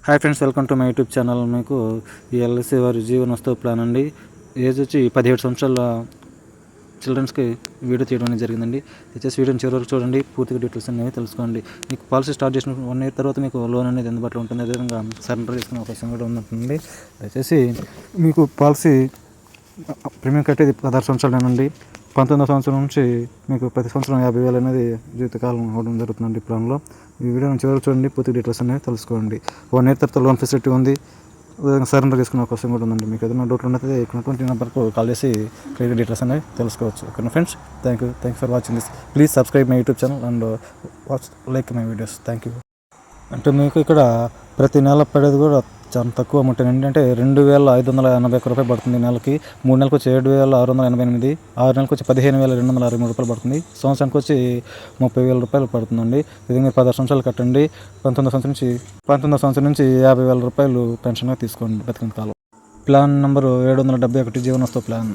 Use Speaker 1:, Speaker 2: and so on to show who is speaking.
Speaker 1: Hi friends, welcome to my YouTube channel. మీకు ఈ LIC వారి జీవనోత్సవ ప్లాన్ అండి. ఏజ్ వచ్చి 17 సంవత్సరాల చిల్డ్రన్స్కి వీడియో తీయడం అనేది జరిగిందండి. వచ్చేసి వీడియోని చివరి వరకు చూడండి, పూర్తిగా డీటెయిల్స్ అనేవి తెలుసుకోండి. మీకు పాలసీ స్టార్ట్ చేసిన 1 year తర్వాత మీకు లోన్ అనేది అందుబాటులో ఉంటుంది. అదేవిధంగా సరెండర్ చేసుకునే అవకాశం కూడా ఉంటుంది. దయచేసి మీకు పాలసీ ప్రీమియం కట్టేది 16 సంవత్సరాలేనండి. 19వ సంవత్సరం నుంచి మీకు ప్రతి సంవత్సరం 50,000 అనేది జీవితకాలం అవ్వడం జరుగుతుందండి ఈ ప్లాన్లో. ఈ వీడియోని చివరికి చూడండి, పూర్తి డీటెయిల్స్ అనేవి తెలుసుకోండి. 1 year తర్వాత లోన్ ఫెసిలిటీ ఉంది. సరెండర్ చేసుకునే అవకాశం కూడా ఉందండి. మీకు ఏదైనా డౌట్లు ఉన్నట్లయితే ఇటువంటి నెంబర్కు కాల్ చేసి క్లియర్ డీటెయిల్స్ అనేవి తెలుసుకోవచ్చు. Okay friends, thank you for watching this. Please subscribe my YouTube channel and like my videos. Thank you. అంటే మీకు ఇక్కడ ప్రతి నెల పడేది కూడా చాలా తక్కువ అమౌంట్ ఏంటంటే 2,581 రూపాయలు పడుతుంది నెలకి. 3 నెలలకు వచ్చి 7,688, 6 నెలలకు వచ్చి 15,263 రూపాయలు పడుతుంది. సంవత్సరానికి వచ్చి 30,000 రూపాయలు పడుతుందండి. ఇది మీరు 16 సంవత్సరాలు కట్టండి. 19వ సంవత్సరం నుంచి 50,000 రూపాయలు పెన్షన్గా తీసుకోండి బతికిన కాలం. Plan number 771 Jeevan Utsav plan.